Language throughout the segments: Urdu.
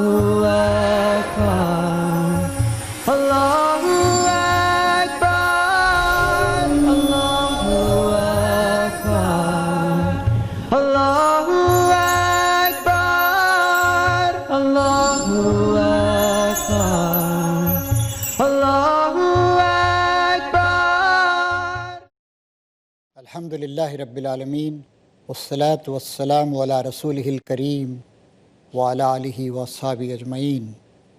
Akbar, Allahu Akbar, Allahu Akbar, Allahu Akbar, Allahu Akbar, Allahu Akbar. الحمدللہ رب العالمین والصلاة والسلام علی رسولہ الکریم وعلی آلہ واصحابہ اجمعین.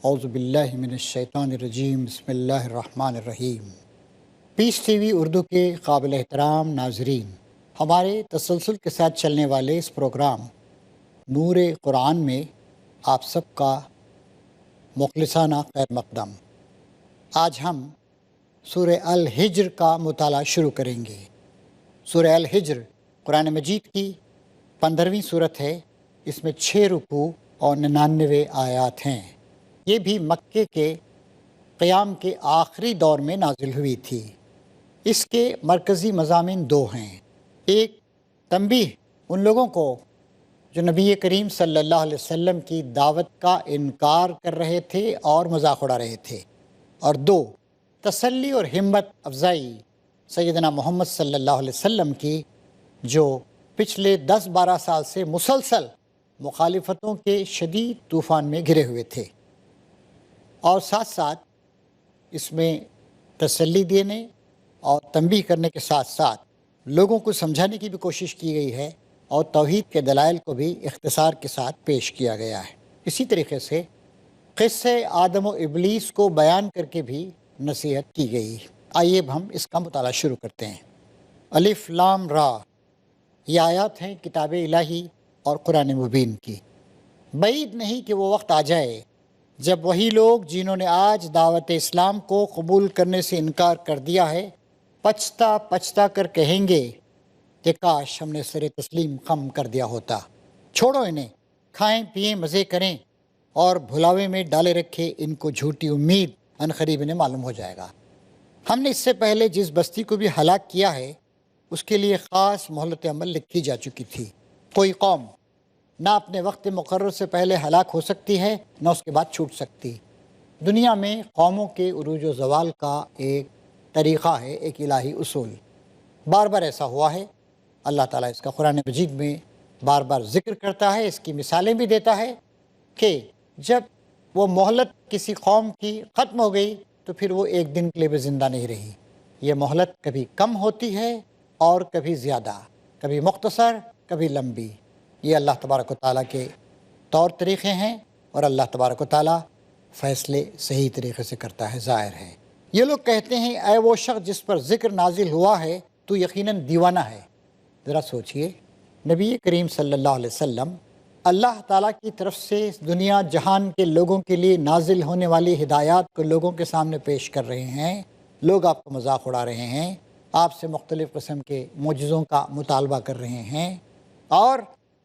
اعوذ باللہ من الشیطان الرجیم. بسم اللہ الرحمن الرحیم. پیس ٹی وی اردو کے قابل احترام ناظرین، ہمارے تسلسل کے ساتھ چلنے والے اس پروگرام نور قرآن میں آپ سب کا مخلصانہ خیر مقدم. آج ہم سورہ الحجر کا مطالعہ شروع کریں گے. سورہ الحجر قرآن مجید کی 15ویں صورت ہے. اس میں 6 رکوع اور 99 آیات ہیں. یہ بھی مکے کے قیام کے آخری دور میں نازل ہوئی تھی. اس کے مرکزی مضامین 2 ہیں. ایک، تنبیہ ان لوگوں کو جو نبی کریم صلی اللہ علیہ وسلم کی دعوت کا انکار کر رہے تھے اور مذاق اڑا رہے تھے. اور 2، تسلی اور ہمت افزائی سیدنا محمد صلی اللہ علیہ وسلم کی، جو پچھلے 10-12 سال سے مسلسل مخالفتوں کے شدید طوفان میں گھرے ہوئے تھے. اور ساتھ ساتھ اس میں تسلی دینے اور تنبیہ کرنے کے ساتھ ساتھ لوگوں کو سمجھانے کی بھی کوشش کی گئی ہے، اور توحید کے دلائل کو بھی اختصار کے ساتھ پیش کیا گیا ہے. اسی طریقے سے قصہ آدم و ابلیس کو بیان کر کے بھی نصیحت کی گئی. آئیے اب ہم اس کا مطالعہ شروع کرتے ہیں. الف لام را، یہ آیات ہیں کتاب الہی اور قرآن مبین کی. بعید نہیں کہ وہ وقت آ جائے جب وہی لوگ جنہوں نے آج دعوت اسلام کو قبول کرنے سے انکار کر دیا ہے، پچھتا پچھتا کر کہیں گے کہ کاش ہم نے سر تسلیم خم کر دیا ہوتا. چھوڑو انہیں، کھائیں پئیں مزے کریں، اور بھلاوے میں ڈالے رکھے ان کو جھوٹی امید عنقریب انہیں معلوم ہو جائے گا. ہم نے اس سے پہلے جس بستی کو بھی ہلاک کیا ہے اس کے لیے خاص مہلت عمل لکھی جا چکی تھی. کوئی قوم نہ اپنے وقت مقرر سے پہلے ہلاک ہو سکتی ہے نہ اس کے بعد چھوٹ سکتی. دنیا میں قوموں کے عروج و زوال کا ایک طریقہ ہے، ایک الہی اصول. بار بار ایسا ہوا ہے. اللہ تعالیٰ اس کا قرآن مجید میں بار بار ذکر کرتا ہے، اس کی مثالیں بھی دیتا ہے کہ جب وہ مہلت کسی قوم کی ختم ہو گئی تو پھر وہ ایک دن کے لیے بھی زندہ نہیں رہی. یہ مہلت کبھی کم ہوتی ہے اور کبھی زیادہ، کبھی مختصر کبھی لمبی. یہ اللہ تبارک و تعالیٰ کے طور طریقے ہیں، اور اللہ تبارک و تعالیٰ فیصلے صحیح طریقے سے کرتا ہے. ظاہر ہے یہ لوگ کہتے ہیں اے وہ شخص جس پر ذکر نازل ہوا ہے تو یقیناً دیوانہ ہے. ذرا سوچئے، نبی کریم صلی اللہ علیہ وسلم اللہ تعالیٰ کی طرف سے دنیا جہان کے لوگوں کے لیے نازل ہونے والی ہدایات کو لوگوں کے سامنے پیش کر رہے ہیں. لوگ آپ کو مذاق اڑا رہے ہیں، آپ سے مختلف قسم کے معجزوں کا مطالبہ کر رہے ہیں، اور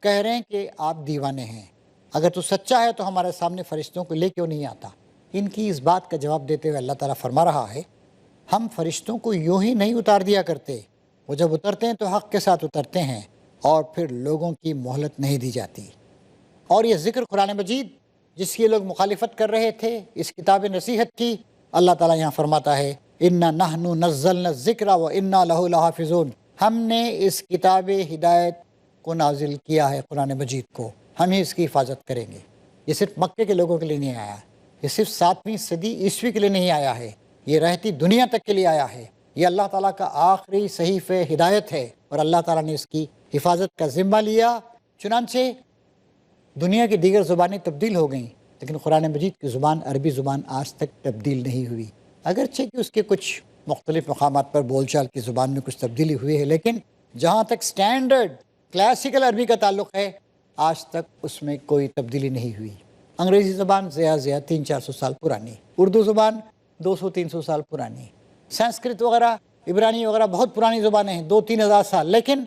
کہہ رہے ہیں کہ آپ دیوانے ہیں. اگر تو سچا ہے تو ہمارے سامنے فرشتوں کو لے کیوں نہیں آتا؟ ان کی اس بات کا جواب دیتے ہوئے اللہ تعالیٰ فرما رہا ہے، ہم فرشتوں کو یوں ہی نہیں اتار دیا کرتے. وہ جب اترتے ہیں تو حق کے ساتھ اترتے ہیں، اور پھر لوگوں کی مہلت نہیں دی جاتی. اور یہ ذکر قرآن مجید جس کی لوگ مخالفت کر رہے تھے، اس کتاب نصیحت کی، اللہ تعالیٰ یہاں فرماتا ہے اِنَّا نَحْنُ نَزَّلْنَا الذِّكْرَ وَإِنَّا لَهُ لَحَافِظُونَ. ہم نے اس کتاب ہدایت کو نازل کیا ہے، قرآن مجید کو، ہم ہی اس کی حفاظت کریں گے. یہ صرف مکے کے لوگوں کے لیے نہیں آیا، یہ صرف 7ویں صدی عیسوی کے لیے نہیں آیا ہے، یہ رہتی دنیا تک کے لیے آیا ہے. یہ اللہ تعالیٰ کا آخری صحیفہ ہدایت ہے، اور اللہ تعالیٰ نے اس کی حفاظت کا ذمہ لیا. چنانچہ دنیا کی دیگر زبانیں تبدیل ہو گئیں، لیکن قرآن مجید کی زبان عربی زبان آج تک تبدیل نہیں ہوئی. اگرچہ کہ اس کے کچھ مختلف مقامات پر بول چال کی زبان میں کچھ تبدیلی ہوئی ہے، لیکن جہاں تک سٹینڈرڈ کلاسیکل عربی کا تعلق ہے آج تک اس میں کوئی تبدیلی نہیں ہوئی. انگریزی زبان زیادہ سے زیادہ 300-400 سال پرانی، اردو زبان 200-300 سال پرانی، سنسکرت وغیرہ عبرانی وغیرہ بہت پرانی زبانیں ہیں، 2-3 ہزار سال، لیکن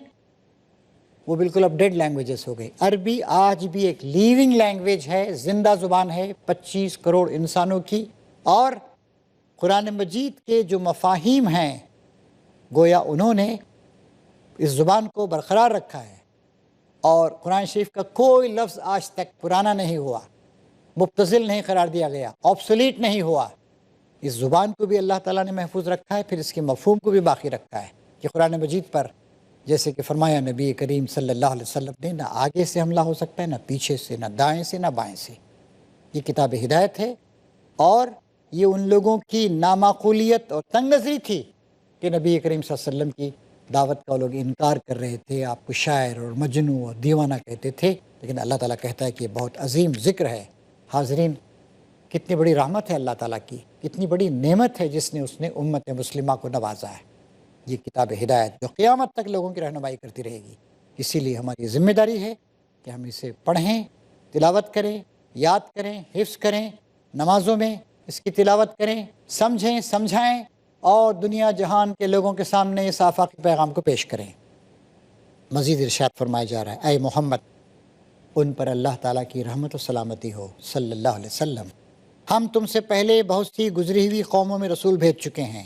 وہ بالکل اپ ڈیٹ لینگویجز ہو گئی. عربی آج بھی ایک لیونگ لینگویج ہے، زندہ زبان ہے 25 کروڑ انسانوں کی. اور قرآن مجید کے جو مفاہیم ہیں گویا انہوں نے اس زبان کو برقرار رکھا ہے، اور قرآن شریف کا کوئی لفظ آج تک پرانا نہیں ہوا. مبتذل نہیں قرار دیا گیا، آبسولیٹ نہیں ہوا۔ اس زبان کو بھی اللہ تعالیٰ نے محفوظ رکھا ہے، پھر اس کے مفہوم کو بھی باقی رکھا ہے کہ قرآن مجید پر جیسے کہ فرمایا نبی کریم صلی اللہ علیہ وسلم نے، نہ آگے سے حملہ ہو سکتا ہے، نہ پیچھے سے، نہ دائیں سے، نہ بائیں سے۔ یہ کتاب ہدایت ہے، اور یہ ان لوگوں کی نامعقولیت اور تنگ نظری تھی کہ نبی کریم صلی اللہ علیہ وسلم کی دعوت کا لوگ انکار کر رہے تھے، آپ کو شاعر اور مجنوں اور دیوانہ کہتے تھے، لیکن اللہ تعالیٰ کہتا ہے کہ یہ بہت عظیم ذکر ہے۔ حاضرین، کتنی بڑی رحمت ہے اللہ تعالیٰ کی، کتنی بڑی نعمت ہے جس نے اس نے امت مسلمہ کو نوازا ہے، یہ کتاب ہدایت جو قیامت تک لوگوں کی رہنمائی کرتی رہے گی۔ اسی لیے ہماری ذمہ داری ہے کہ ہم اسے پڑھیں، تلاوت کریں، یاد کریں، حفظ کریں، نمازوں میں اس کی تلاوت کریں، سمجھیں، سمجھائیں، اور دنیا جہان کے لوگوں کے سامنے اس آفاقی پیغام کو پیش کریں۔ مزید ارشاد فرمایا جا رہا ہے، اے محمد، ان پر اللہ تعالیٰ کی رحمت و سلامتی ہو صلی اللہ علیہ وسلم، ہم تم سے پہلے بہت سی گزری ہوئی قوموں میں رسول بھیج چکے ہیں،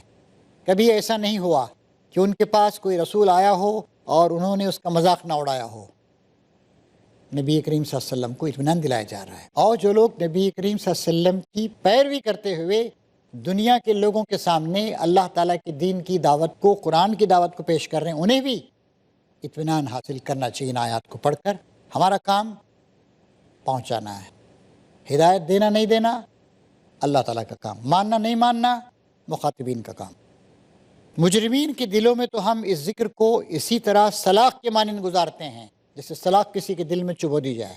کبھی ایسا نہیں ہوا کہ ان کے پاس کوئی رسول آیا ہو اور انہوں نے اس کا مذاق نہ اڑایا ہو۔ نبی کریم صلی اللہ علیہ وسلم کو اطمینان دلایا جا رہا ہے، اور جو لوگ نبی کریم صلی اللہ علیہ وسلم کی پیروی کرتے ہوئے دنیا کے لوگوں کے سامنے اللہ تعالیٰ کے دین کی دعوت کو، قرآن کی دعوت کو پیش کر رہے ہیں، انہیں بھی اطمینان حاصل کرنا چاہیے ان آیات کو پڑھ کر۔ ہمارا کام پہنچانا ہے، ہدایت دینا نہیں دینا اللہ تعالیٰ کا کام، ماننا نہیں ماننا مخاطبین کا کام۔ مجرمین کے دلوں میں تو ہم اس ذکر کو اسی طرح سلاخ کے مانند گزارتے ہیں جیسے سلاخ کسی کے دل میں چبو دی جائے۔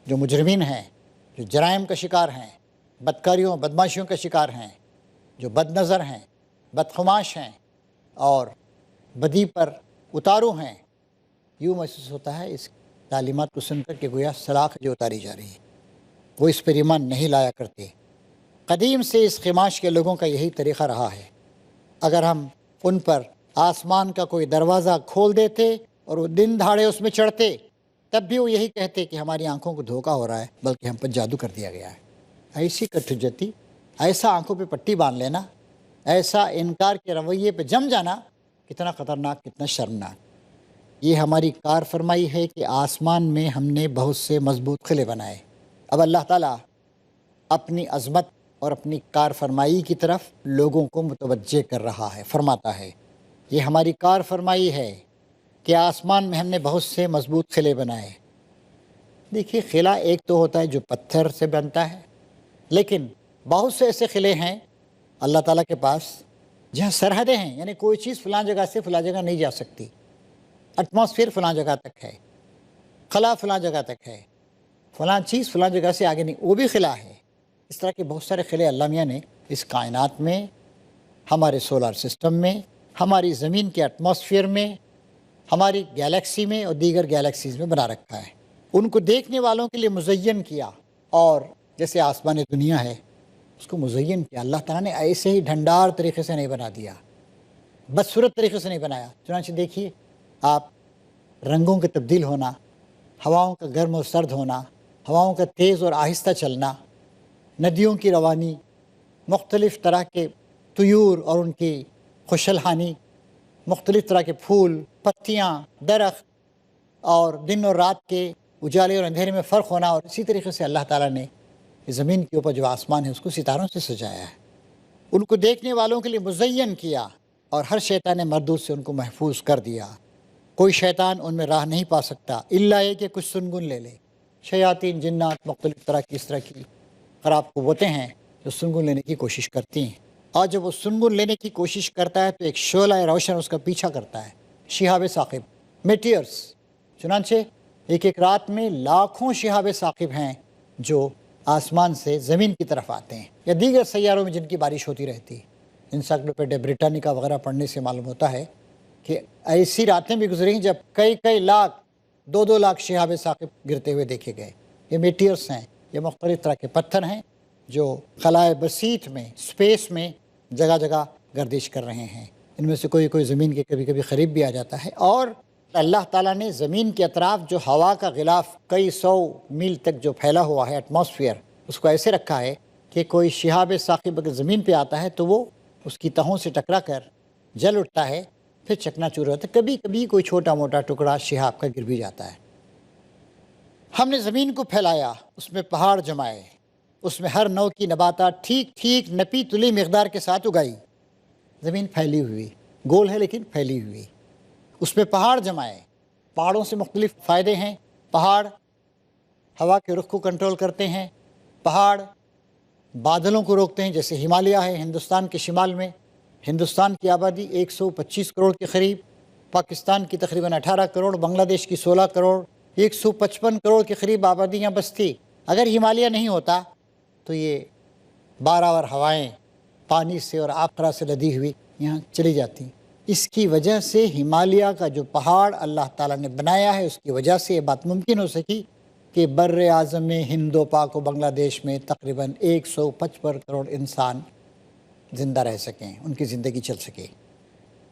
جو مجرمین ہیں، جو جرائم کا شکار ہیں، بدکاریوں بدماشیوں کا شکار ہیں، جو بد نظر ہیں، بدخماش ہیں اور بدی پر اتارو ہیں، یوں محسوس ہوتا ہے اس تعلیمات کو سن کر کہ گویا سلاخ جو اتاری جا رہی ہے، وہ اس پر ایمان نہیں لایا کرتے۔ قدیم سے اس خماش کے لوگوں کا یہی طریقہ رہا ہے، اگر ہم ان پر آسمان کا کوئی دروازہ کھول دیتے اور وہ دن دہاڑے اس میں چڑھتے، تب بھی وہ یہی کہتے کہ ہماری آنکھوں کو دھوکہ ہو رہا ہے، بلکہ ہم پر جادو کر دیا گیا ہے۔ ایسی کٹھجتی، ایسا آنکھوں پہ پٹی باندھ لینا، ایسا انکار کے رویے پہ جم جانا، کتنا خطرناک، کتنا شرمناک۔ یہ ہماری کار فرمائی ہے کہ آسمان میں ہم نے بہت سے مضبوط قلعے بنائے۔ اب اللہ تعالیٰ اپنی عظمت اور اپنی کار فرمائی کی طرف لوگوں کو متوجہ کر رہا ہے، فرماتا ہے یہ ہماری کار فرمائی ہے کہ آسمان میں ہم نے بہت سے مضبوط قلعے بنائے۔ دیکھیے، قلعہ ایک تو ہوتا ہے جو پتھر سے بنتا ہے، لیکن بہت سے ایسے قلعے ہیں اللہ تعالیٰ کے پاس جہاں سرحدیں ہیں، یعنی کوئی چیز فلاں جگہ سے فلاں جگہ نہیں جا سکتی، ایٹماسفیئر فلاں جگہ تک ہے، خلا فلاں جگہ تک ہے، فلاں چیز فلاں جگہ سے آگے نہیں، وہ بھی خلا ہے۔ اس طرح کے بہت سارے قلعے اللہ میاں نے اس کائنات میں، ہمارے سولار سسٹم میں، ہماری زمین کے ایٹماسفیئر میں، ہماری گیلیکسی میں اور دیگر گیلیکسیز میں بنا رکھا ہے۔ ان کو دیکھنے والوں کے لیے مزین کیا، اور جیسے آسمان دنیا ہے اس کو مزین کیا۔ اللہ تعالیٰ نے ایسے ہی ڈھنڈار طریقے سے نہیں بنا دیا، بدصورت طریقے سے نہیں بنایا۔ چنانچہ دیکھیے، آپ رنگوں کے تبدیل ہونا، ہواؤں کا گرم اور سرد ہونا، ہواؤں کا تیز اور آہستہ چلنا، ندیوں کی روانی، مختلف طرح کے طیور اور ان کی خوشلہانی، مختلف طرح کے پھول، پتیاں، درخت، اور دن اور رات کے اجالے اور اندھیرے میں فرق ہونا، اور اسی طریقے سے اللہ تعالیٰ نے زمین کے اوپر جو آسمان ہے اس کو ستاروں سے سجایا ہے، ان کو دیکھنے والوں کے لیے مزین کیا، اور ہر شیطان مردود سے ان کو محفوظ کر دیا۔ کوئی شیطان ان میں راہ نہیں پا سکتا، الا یہ کہ کچھ سنگن لے لے۔ شیاطین، جنات، مختلف طرح کی اس طرح کی خراب قوتیں ہیں جو سنگن لینے کی کوشش کرتی ہیں، اور جب وہ سنگن لینے کی کوشش کرتا ہے تو ایک شعلہ روشن اس کا پیچھا کرتا ہے، شہاب ثاقب، میٹیئرس۔ چنانچہ ایک ایک رات میں لاکھوں شہاب ثاقب ہیں جو آسمان سے زمین کی طرف آتے ہیں، یا دیگر سیاروں میں جن کی بارش ہوتی رہتی ہے۔ انسائکلوپیڈیا بریٹانیکا وغیرہ پڑھنے سے معلوم ہوتا ہے کہ ایسی راتیں بھی گزری ہیں جب کئی لاکھ، 2 لاکھ شہاب ثاقب گرتے ہوئے دیکھے گئے۔ یہ میٹیئرس ہیں، یہ مختلف طرح کے پتھر ہیں جو خلائے بسیط میں، اسپیس میں جگہ جگہ گردش کر رہے ہیں۔ ان میں سے کوئی زمین کے کبھی کبھی قریب بھی آ جاتا ہے، اور اللہ تعالیٰ نے زمین کے اطراف جو ہوا کا غلاف کئی 100 میل تک جو پھیلا ہوا ہے ایٹماسفیئر، اس کو ایسے رکھا ہے کہ کوئی شہاب ثاقب اگر زمین پہ آتا ہے تو وہ اس کی تہوں سے ٹکرا کر جل اٹھتا ہے، پھر چکنا چور ہوتا ہے، کبھی کبھی کوئی چھوٹا موٹا ٹکڑا شہاب کا گر بھی جاتا ہے۔ ہم نے زمین کو پھیلایا، اس میں پہاڑ جمائے، اس میں ہر نوع کی نباتات ٹھیک ٹھیک نپی تلی مقدار کے ساتھ اگائی۔ زمین پھیلی ہوئی، گول ہے لیکن پھیلی ہوئی، اس میں پہاڑ جمائے۔ پہاڑوں سے مختلف فائدے ہیں۔ پہاڑ ہوا کے رخ کو کنٹرول کرتے ہیں، پہاڑ بادلوں کو روکتے ہیں، جیسے ہمالیہ ہے ہندوستان کے شمال میں۔ ہندوستان کی آبادی 125 کروڑ کے قریب، پاکستان کی تقریباً 18 کروڑ، بنگلہ دیش کی 16 کروڑ، 155 کروڑ کے قریب آبادی یہاں بس تھی۔ اگر ہمالیہ نہیں ہوتا تو یہ باراور ہوائیں پانی سے اور آبخرا سے لدی ہوئی یہاں چلی جاتی۔ اس کی وجہ سے ہمالیہ کا جو پہاڑ اللہ تعالیٰ نے بنایا ہے، اس کی وجہ سے یہ بات ممکن ہو سکی کہ بر اعظم میں ہند و پاک و بنگلہ دیش میں تقریباً 155 کروڑ انسان زندہ رہ سکیں، ان کی زندگی چل سکے۔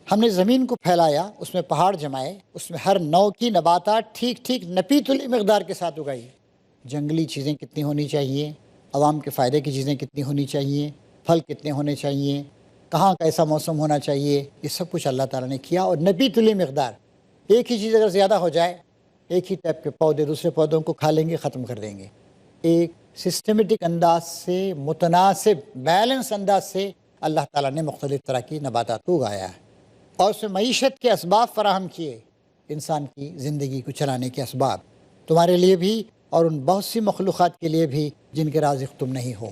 ہم نے زمین کو پھیلایا، اس میں پہاڑ جمائے، اس میں ہر نوع کی نباتات ٹھیک ٹھیک نپی تلی مقدار کے ساتھ اگائی۔ جنگلی چیزیں کتنی ہونی چاہیے، عوام کے فائدے کی چیزیں کتنی ہونی چاہیے، پھل کتنے ہونے چاہیے، کہاں کیسا موسم ہونا چاہیے، یہ سب کچھ اللہ تعالیٰ نے کیا۔ اور نپی تلی مقدار، ایک ہی چیز اگر زیادہ ہو جائے، ایک ہی ٹائپ کے پودے دوسرے پودوں کو کھا لیں گے، ختم کر دیں گے۔ ایک سسٹمیٹک انداز سے، متناسب بیلنس انداز سے اللہ تعالیٰ نے مختلف طرح کی نباتات کو اگایا ہے، اور اس میں معیشت کے اسباب فراہم کیے، انسان کی زندگی کو چلانے کے اسباب، تمہارے لیے بھی اور ان بہت سی مخلوقات کے لیے بھی جن کے رازق تم نہیں ہو۔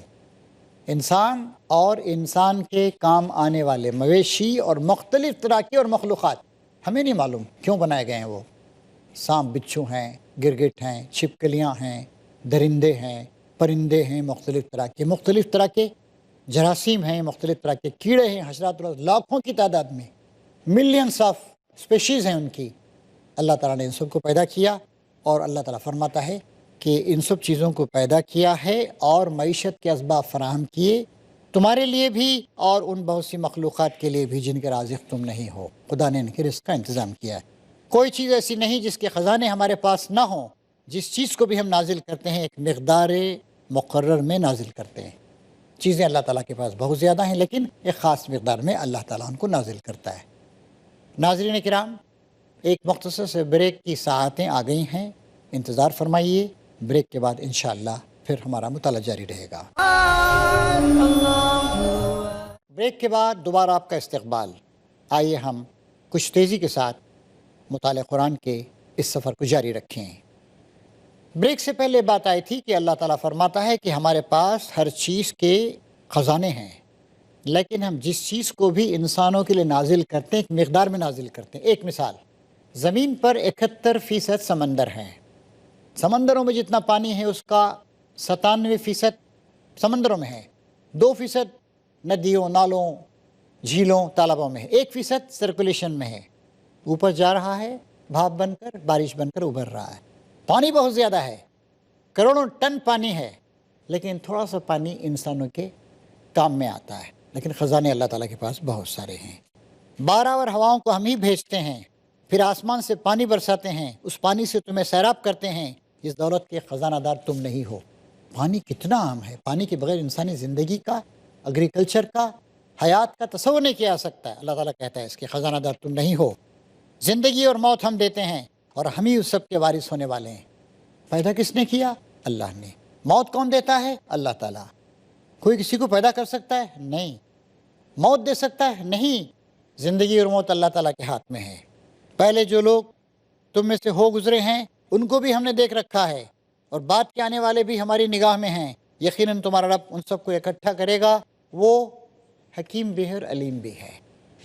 انسان اور انسان کے کام آنے والے مویشی اور مختلف طرح کے اور مخلوقات، ہمیں نہیں معلوم کیوں بنائے گئے ہیں وہ۔ سانپ بچھو ہیں، گرگٹ ہیں، چھپکلیاں ہیں، درندے ہیں، پرندے ہیں، مختلف طرح کے جراثیم ہیں، مختلف طرح کے کیڑے ہیں، حشرات، لاکھوں کی تعداد میں، ملینس آف اسپیشیز ہیں ان کی۔ اللہ تعالیٰ نے ان سب کو پیدا کیا، اور اللہ تعالیٰ فرماتا ہے کہ ان سب چیزوں کو پیدا کیا ہے اور معیشت کے اسباب فراہم کیے تمہارے لیے بھی اور ان بہت سی مخلوقات کے لیے بھی جن کے رازق تم نہیں ہو۔ خدا نے ان کے رزق کا انتظام کیا ہے۔ کوئی چیز ایسی نہیں جس کے خزانے ہمارے پاس نہ ہوں۔ جس چیز کو بھی ہم نازل کرتے ہیں ایک مقدار مقرر میں نازل کرتے ہیں۔ چیزیں اللہ تعالیٰ کے پاس بہت زیادہ ہیں، لیکن ایک خاص مقدار میں اللہ تعالیٰ ان کو نازل کرتا ہے۔ ناظرین کرام، ایک مختصر سے بریک کی ساعتیں آ گئی ہیں، انتظار فرمائیے۔ بریک کے بعد انشاءاللہ پھر ہمارا مطالعہ جاری رہے گا۔ بریک کے بعد دوبارہ آپ کا استقبال۔ آئیے ہم کچھ تیزی کے ساتھ مطالعہ قرآن کے اس سفر کو جاری رکھیں۔ بریک سے پہلے بات آئی تھی کہ اللہ تعالیٰ فرماتا ہے کہ ہمارے پاس ہر چیز کے خزانے ہیں، لیکن ہم جس چیز کو بھی انسانوں کے لیے نازل کرتے ہیں ایک مقدار میں نازل کرتے ہیں۔ ایک مثال، زمین پر 71% سمندر ہیں۔ سمندروں میں جتنا پانی ہے اس کا 97% سمندروں میں ہے، 2% ندیوں، نالوں، جھیلوں، تالابوں میں ہے، 1% سرکولیشن میں ہے، اوپر جا رہا ہے، بھاپ بن کر، بارش بن کر ابھر رہا ہے۔ پانی بہت زیادہ ہے، کروڑوں ٹن پانی ہے، لیکن تھوڑا سا پانی انسانوں کے کام میں آتا ہے، لیکن خزانے اللہ تعالیٰ کے پاس بہت سارے ہیں۔ 12 ہواؤں کو ہم ہی بھیجتے ہیں، پھر آسمان سے پانی برساتے ہیں، اس پانی سے تمہیں سیراب کرتے ہیں، اس دولت کے خزانہ دار تم نہیں ہو۔ پانی کتنا عام ہے، پانی کے بغیر انسانی زندگی کا، ایگریکلچر کا، حیات کا تصور نہیں کیا جا سکتا ہے۔ اللہ تعالیٰ کہتا ہے اس کے خزانہ دار تم نہیں ہو۔ زندگی اور موت ہم دیتے ہیں اور ہم ہی اس سب کے وارث ہونے والے ہیں۔ پیدا کس نے کیا؟ اللہ نے۔ موت کون دیتا ہے؟ اللہ تعالیٰ۔ کوئی کسی کو پیدا کر سکتا ہے؟ نہیں۔ موت دے سکتا ہے؟ نہیں۔ زندگی اور موت اللہ تعالیٰ کے ہاتھ میں ہے۔ پہلے جو لوگ تم میں سے ہو گزرے ہیں ان کو بھی ہم نے دیکھ رکھا ہے، اور بعد کے آنے والے بھی ہماری نگاہ میں ہیں۔ یقیناً تمہارا رب ان سب کو اکٹھا کرے گا، وہ حکیم بھی ہے اور علیم بھی ہے۔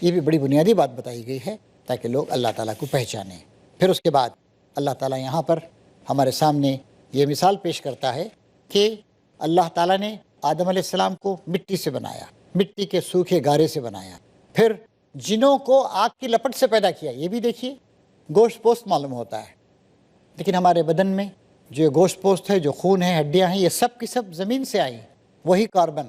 یہ بھی بڑی بنیادی بات بتائی گئی ہے تاکہ لوگ اللہ تعالیٰ کو پہچانیں۔ پھر اس کے بعد اللہ تعالیٰ یہاں پر ہمارے سامنے یہ مثال پیش کرتا ہے کہ اللہ تعالیٰ نے آدم علیہ السلام کو مٹی سے بنایا، مٹی کے سوکھے گارے سے بنایا، پھر جنوں کو آگ کی لپٹ سے پیدا کیا۔ یہ بھی دیکھیے، گوشت پوست معلوم ہوتا ہے، لیکن ہمارے بدن میں جو گوشت پوست ہے، جو خون ہے، ہڈیاں ہیں، یہ سب کی سب زمین سے آئی۔ وہی کاربن،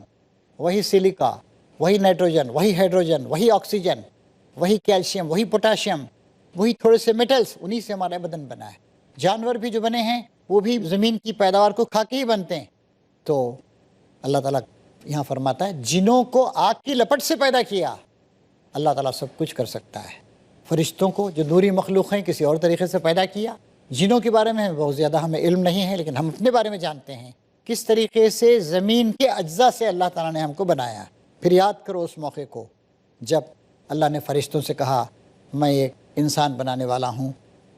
وہی سلیکا، وہی نائٹروجن، وہی ہائیڈروجن، وہی آکسیجن، وہی کیلشیم، وہی پوٹاشیم، وہی تھوڑے سے میٹلز، انہی سے ہمارا بدن بنا ہے۔ جانور بھی جو بنے ہیں وہ بھی زمین کی پیداوار کو کھا کے ہی بنتے ہیں۔ تو اللہ تعالیٰ یہاں فرماتا ہے جنوں کو آگ کی لپٹ سے پیدا کیا۔ اللہ تعالیٰ سب کچھ کر سکتا ہے۔ فرشتوں کو جو دوری مخلوق ہیں کسی اور طریقے سے پیدا کیا۔ جنوں کے بارے میں بہت زیادہ ہمیں علم نہیں ہے، لیکن ہم اپنے بارے میں جانتے ہیں کس طریقے سے زمین کے اجزاء سے اللہ تعالیٰ نے ہم کو بنایا۔ پھر یاد کرو اس موقع کو جب اللہ نے فرشتوں سے کہا میں ایک انسان بنانے والا ہوں،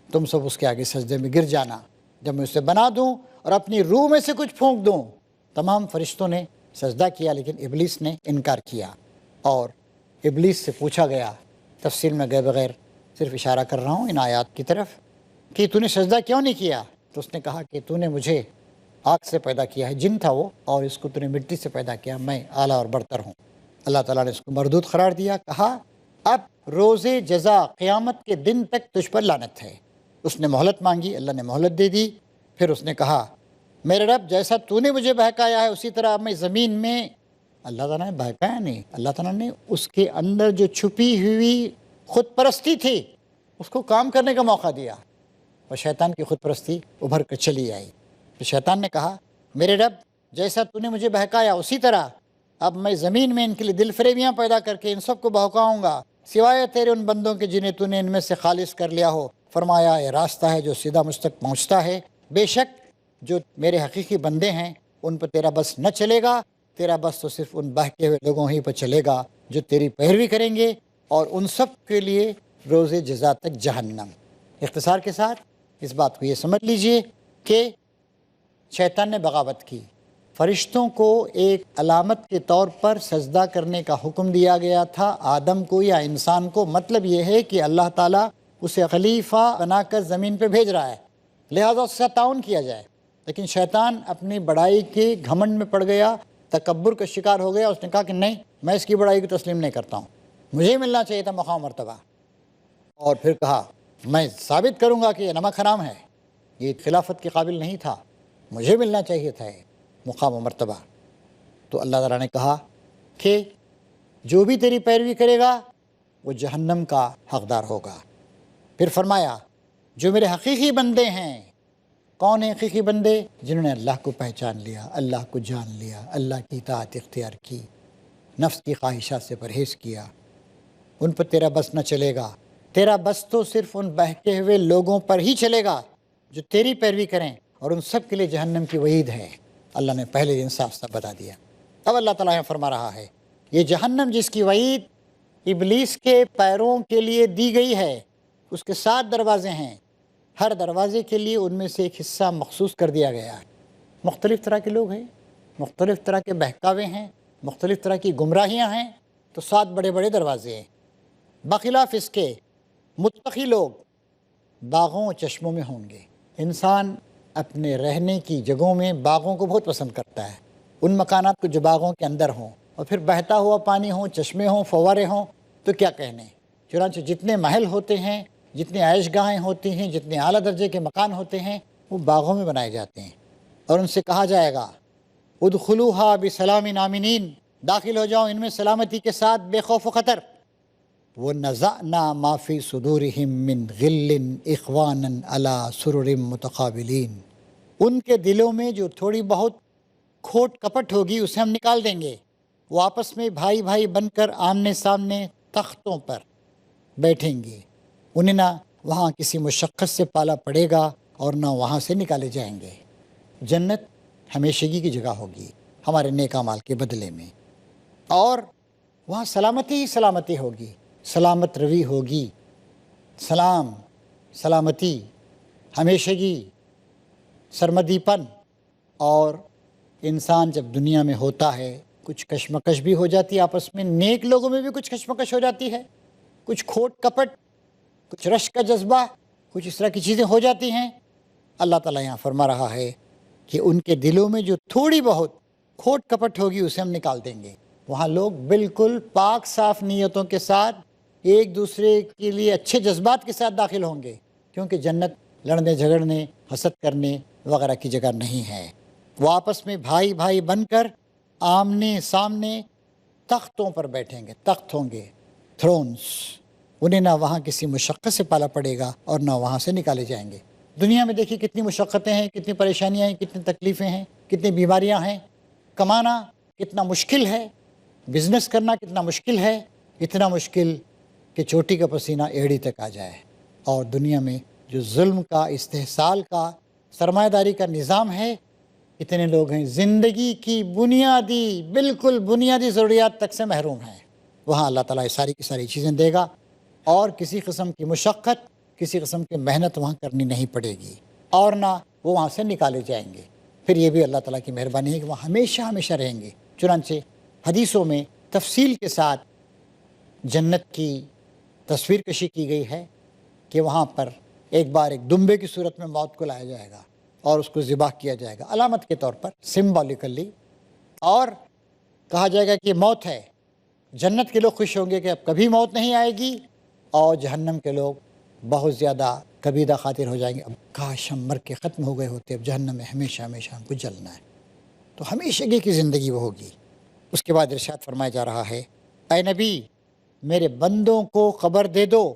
تم سب اس کے آگے سجدے میں گر جانا، جب میں اسے بنا دوں اور اپنی روح میں سے کچھ پھونک دوں۔ تمام فرشتوں نے سجدہ کیا لیکن ابلیس نے انکار کیا، اور ابلیس سے پوچھا گیا، تفصیل میں گئے بغیر صرف اشارہ کر رہا ہوں ان آیات کی طرف، کہ تو نے سجدہ کیوں نہیں کیا؟ تو اس نے کہا کہ تو نے مجھے آگ سے پیدا کیا ہے، جن تھا وہ، اور اس کو تو نے مٹی سے پیدا کیا، میں اعلیٰ اور برتر ہوں۔ اللہ تعالیٰ نے اس کو مردود قرار دیا، کہا اب روز جزا قیامت کے دن تک تجھ پر لعنت ہے۔ اس نے مہلت مانگی، اللہ نے مہلت دے دی۔ پھر اس نے کہا میرے رب جیسا تو نے مجھے بہکایا ہے اسی طرح میں زمین میں، اللہ تعالیٰ نے بہکایا نہیں، اللہ تعالیٰ نے اس کے اندر جو چھپی ہوئی خود پرستی تھی اس کو کام کرنے کا موقع دیا، اور شیطان کی خود پرستی ابھر کر چلی آئی۔ تو شیطان نے کہا میرے رب جیسا تو نے مجھے بہکایا اسی طرح اب میں زمین میں ان کے لیے دل فریبیاں پیدا کر کے ان سب کو بہکاؤں گا، سوائے تیرے ان بندوں کے جنہیں تو نے ان میں سے خالص کر لیا ہو۔ فرمایا یہ راستہ ہے جو سیدھا مجھ تک پہنچتا ہے، بے شک جو میرے حقیقی بندے ہیں ان پر تیرا بس نہ چلے گا، تیرا بس تو صرف ان بہکے ہوئے لوگوں ہی پر چلے گا جو تیری پیروی کریں گے، اور ان سب کے لیے روز جزا تک جہنم۔ اختصار کے ساتھ اس بات کو یہ سمجھ لیجئے کہ شیطان نے بغاوت کی، فرشتوں کو ایک علامت کے طور پر سجدہ کرنے کا حکم دیا گیا تھا آدم کو یا انسان کو، مطلب یہ ہے کہ اللہ تعالیٰ اسے خلیفہ بنا کر زمین پہ بھیج رہا ہے، لہٰذا اس سے تعاون کیا جائے۔ لیکن شیطان اپنی بڑائی کے گھمنڈ میں پڑ گیا، تکبر کا شکار ہو گیا، اس نے کہا کہ نہیں، میں اس کی بڑائی کو تسلیم نہیں کرتا ہوں، مجھے ملنا چاہیے تھا مقام مرتبہ۔ اور پھر کہا میں ثابت کروں گا کہ یہ نمک حرام ہے، یہ خلافت کے قابل نہیں تھا، مجھے ملنا چاہیے تھا یہ مقام و مرتبہ۔ تو اللہ تعالیٰ نے کہا کہ جو بھی تیری پیروی کرے گا وہ جہنم کا حقدار ہوگا۔ پھر فرمایا جو میرے حقیقی بندے ہیں، کون ہیں حقیقی بندے؟ جنہوں نے اللہ کو پہچان لیا، اللہ کو جان لیا، اللہ کی اطاعت اختیار کی، نفس کی خواہشات سے پرہیز کیا، ان پر تیرا بس نہ چلے گا، تیرا بس تو صرف ان بہکے ہوئے لوگوں پر ہی چلے گا جو تیری پیروی کریں، اور ان سب کے لیے جہنم کی وعید ہے۔ اللہ نے پہلے دن صاف صاف بتا دیا۔ اب اللہ تعالیٰ فرما رہا ہے یہ جہنم جس کی وعید ابلیس کے پیروں کے لیے دی گئی ہے، اس کے 7 دروازے ہیں، ہر دروازے کے لیے ان میں سے ایک حصہ مخصوص کر دیا گیا ہے۔ مختلف طرح کے لوگ ہیں، مختلف طرح کے بہکاوے ہیں، مختلف طرح کی گمراہیاں ہیں، تو 7 بڑے بڑے دروازے ہیں۔ بخلاف اس کے متقی لوگ باغوں و چشموں میں ہوں گے۔ انسان اپنے رہنے کی جگہوں میں باغوں کو بہت پسند کرتا ہے، ان مکانات کو جو باغوں کے اندر ہوں، اور پھر بہتا ہوا پانی ہوں، چشمے ہوں، فوارے ہوں، تو کیا کہنے۔ چنانچہ جتنے محل ہوتے ہیں، جتنے عیش گاہیں ہوتی ہیں، جتنے اعلیٰ درجے کے مکان ہوتے ہیں، وہ باغوں میں بنائے جاتے ہیں، اور ان سے کہا جائے گا ادخلوها بسلام آمنین، داخل ہو جاؤ ان میں سلامتی کے ساتھ، بے خوف و خطر۔ وَنَزَعْنَا مَا فِي صُدُورِهِم مِّن غِلٍّ إِخْوَانًا عَلَى سُرُرٍ مُتَقَابِلِينَ، ان کے دلوں میں جو تھوڑی بہت کھوٹ کپٹ ہوگی اسے ہم نکال دیں گے، وہ آپس میں بھائی بھائی بن کر آمنے سامنے تختوں پر بیٹھیں گے، انہیں نہ وہاں کسی مشقت سے پالا پڑے گا اور نہ وہاں سے نکالے جائیں گے۔ جنت ہمیشگی کی جگہ ہوگی ہمارے نیک اعمال کے بدلے میں، اور وہاں سلامتی ہی سلامتی ہوگی، سلامت روی ہوگی، سلام، سلامتی، ہمیشگی، سرمدی پن۔ اور انسان جب دنیا میں ہوتا ہے کچھ کشمکش بھی ہو جاتی ہے آپس میں، نیک لوگوں میں بھی کچھ کشمکش ہو جاتی ہے، کچھ کھوٹ کپٹ، کچھ رشک کا جذبہ، کچھ اس طرح کی چیزیں ہو جاتی ہیں۔ اللہ تعالیٰ یہاں فرما رہا ہے کہ ان کے دلوں میں جو تھوڑی بہت کھوٹ کپٹ ہوگی اسے ہم نکال دیں گے۔ وہاں لوگ بالکل پاک صاف نیتوں کے ساتھ ایک دوسرے کے لیے اچھے جذبات کے ساتھ داخل ہوں گے، کیونکہ جنت لڑنے جھگڑنے، حسد کرنے وغیرہ کی جگہ نہیں ہے۔ وہ آپس میں بھائی بھائی بن کر آمنے سامنے تختوں پر بیٹھیں گے، تخت ہوں گے، تھرونز، انہیں نہ وہاں کسی مشقت سے پالا پڑے گا اور نہ وہاں سے نکالے جائیں گے۔ دنیا میں دیکھیے کتنی مشقتیں ہیں، کتنی پریشانیاں ہیں، کتنی تکلیفیں ہیں، کتنی بیماریاں ہیں، کمانا کتنا مشکل ہے، بزنس کرنا کتنا مشکل ہے، اتنا مشکل کہ چوٹی کا پسینہ ایڑی تک آ جائے۔ اور دنیا میں جو ظلم کا، استحصال کا، سرمایہ داری کا نظام ہے، کتنے لوگ ہیں زندگی کی بنیادی بالکل بنیادی ضروریات تک سے محروم ہیں، وہاں اللہ تعالیٰ یہ ساری کی ساری چیزیں دے گا، اور کسی قسم کی مشقت، کسی قسم کی محنت وہاں کرنی نہیں پڑے گی، اور نہ وہ وہاں سے نکالے جائیں گے۔ پھر یہ بھی اللہ تعالیٰ کی مہربانی ہے کہ وہاں ہمیشہ ہمیشہ رہیں گے۔ چنانچہ حدیثوں میں تفصیل کے ساتھ جنت کی تصویر کشی کی گئی ہے کہ وہاں پر ایک بار ایک دمبے کی صورت میں موت کو لایا جائے گا اور اس کو ذبح کیا جائے گا علامت کے طور پر، سمبولیکلی، اور کہا جائے گا کہ یہ موت ہے۔ جنت کے لوگ خوش ہوں گے کہ اب کبھی موت نہیں آئے گی، اور جہنم کے لوگ بہت زیادہ کبیدہ خاطر ہو جائیں گے، اب کاش ہم مر کے ختم ہو گئے ہوتے، اب جہنم میں ہمیشہ ہمیشہ ہم کو جلنا ہے۔ تو ہمیشہ کی زندگی وہ ہوگی۔ اس کے بعد ارشاد فرمایا جا رہا ہے، اے نبی میرے بندوں کو خبر دے دو